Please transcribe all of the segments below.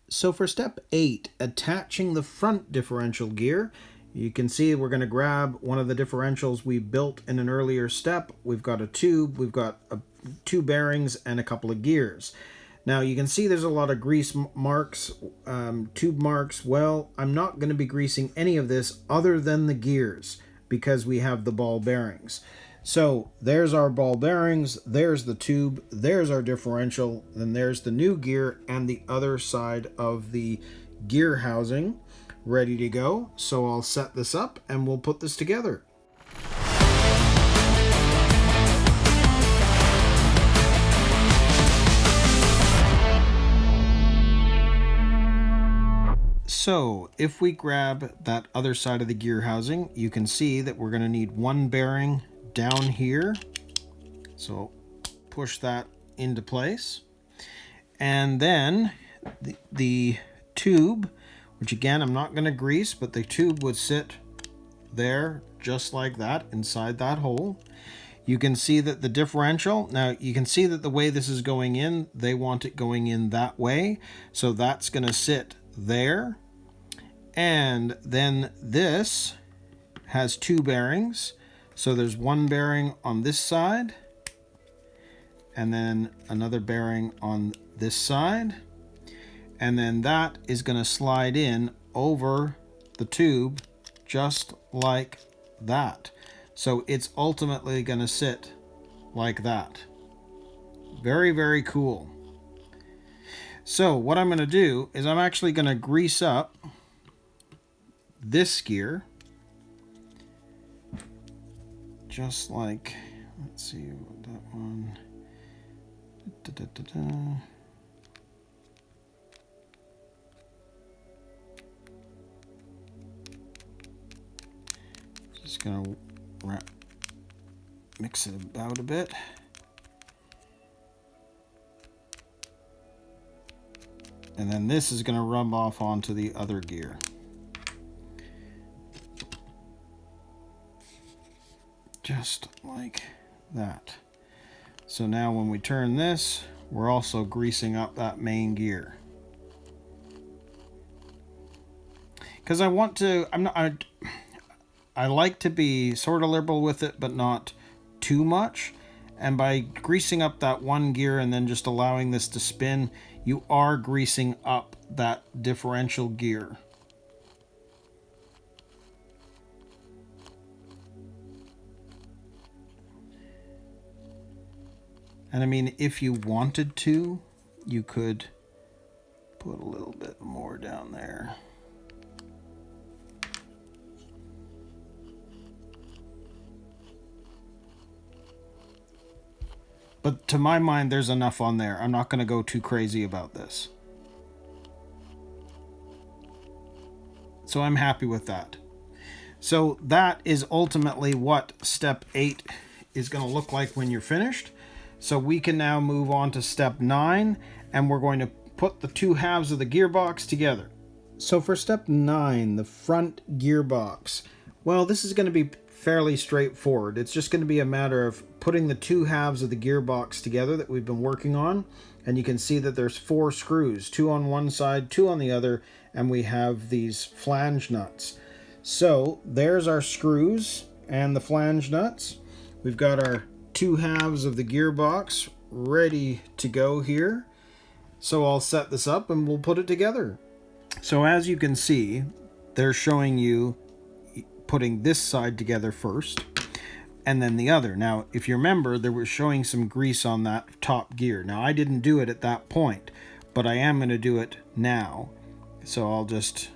So for step 8, attaching the front differential gear, you can see we're going to grab one of the differentials we built in an earlier step. We've got a tube, we've got two bearings and a couple of gears. Now you can see there's a lot of grease marks, tube marks. Well, I'm not going to be greasing any of this other than the gears because we have the ball bearings. So there's our ball bearings, there's the tube, there's our differential, then there's the new gear and the other side of the gear housing ready to go. So I'll set this up and we'll put this together. So if we grab that other side of the gear housing, you can see that we're going to need one bearing down here. So push that into place. And then the tube, which again, I'm not going to grease, but the tube would sit there just like that inside that hole. You can see that the differential, now you can see that the way this is going in, they want it going in that way. So that's going to sit there. And then this has two bearings. So there's one bearing on this side and then another bearing on this side. And then that is going to slide in over the tube just like that. So it's ultimately going to sit like that. Very, very cool. So what I'm going to do is I'm actually going to grease up this gear. Just like, let's see what that one. Just gonna mix it about a bit. And then this is gonna rub off onto the other gear. Just like that. So now when we turn this, we're also greasing up that main gear. Because I want to, I like to be sort of liberal with it, but not too much. And by greasing up that one gear and then just allowing this to spin, you are greasing up that differential gear. And I mean, if you wanted to, you could put a little bit more down there. But to my mind, there's enough on there. I'm not going to go too crazy about this. So I'm happy with that. So that is ultimately what step 8 is going to look like when you're finished. So we can now move on to step 9, and we're going to put the two halves of the gearbox together. So for step 9, the front gearbox, well, this is going to be fairly straightforward. It's just going to be a matter of putting the two halves of the gearbox together that we've been working on. And you can see that there's 4 screws, 2 on one side, 2 on the other, and we have these flange nuts. So there's our screws and the flange nuts. We've got our two halves of the gearbox ready to go here. So I'll set this up and we'll put it together. So as you can see, they're showing you putting this side together first and then the other. Now, if you remember, they were showing some grease on that top gear. Now, I didn't do it at that point, but I am going to do it now. So I'll just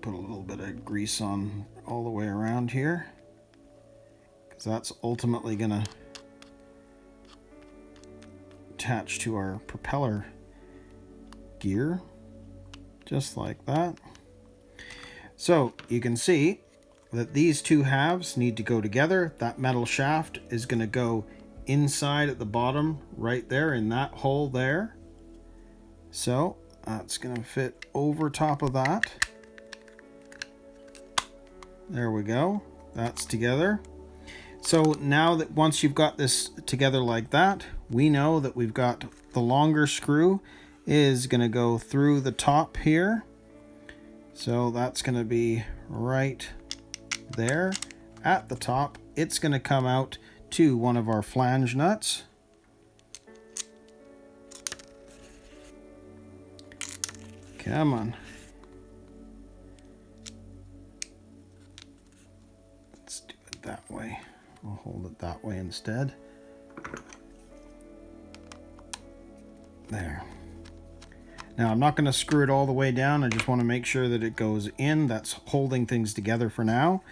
put a little bit of grease on all the way around here. That's ultimately going to attach to our propeller gear, just like that. So you can see that these two halves need to go together. That metal shaft is going to go inside at the bottom right there in that hole there. So that's going to fit over top of that. There we go. That's together. So now that once you've got this together like that, we know that we've got the longer screw is going to go through the top here. So that's going to be right there at the top. It's going to come out to one of our flange nuts. Come on. Let's do it that way. I'll hold it that way instead. There. Now I'm not going to screw it all the way down. I just want to make sure that it goes in. That's holding things together for now.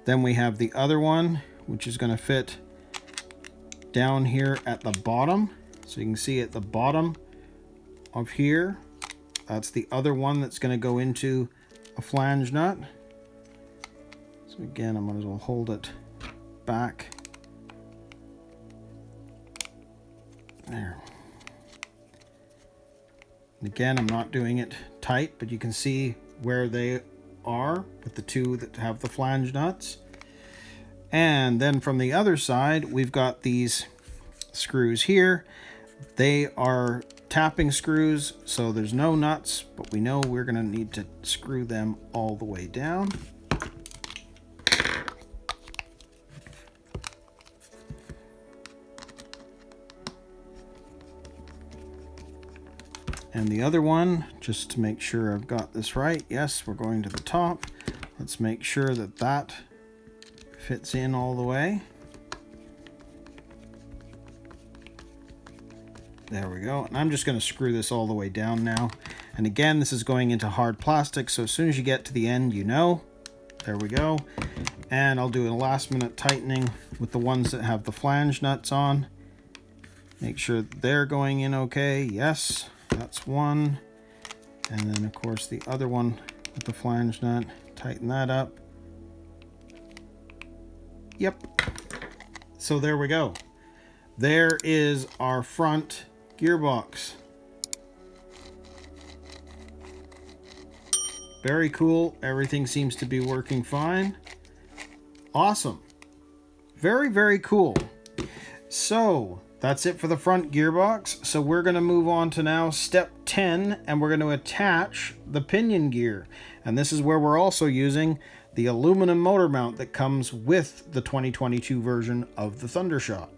Then we have the other one, which is going to fit down here at the bottom. So you can see at the bottom of here, that's the other one that's going to go into a flange nut. So again, I might as well hold it back. There. And again, I'm not doing it tight, but you can see where they are with the two that have the flange nuts. And then from the other side, we've got these screws here. They are tapping screws, so there's no nuts, but we know we're going to need to screw them all the way down. And the other one, just to make sure I've got this right, yes, we're going to the top. Let's make sure that that fits in all the way. There we go. And I'm just going to screw this all the way down now. And again, this is going into hard plastic, so as soon as you get to the end, you know. There we go. And I'll do a last minute tightening with the ones that have the flange nuts on. Make sure they're going in okay. Yes. That's one. And then of course the other one with the flange nut, tighten that up. Yep. So there we go. There is our front gearbox. Very cool. Everything seems to be working fine. Awesome. Very, very cool. So that's it for the front gearbox. So we're going to move on to now step 10, and we're going to attach the pinion gear. And this is where we're also using the aluminum motor mount that comes with the 2022 version of the ThunderShot.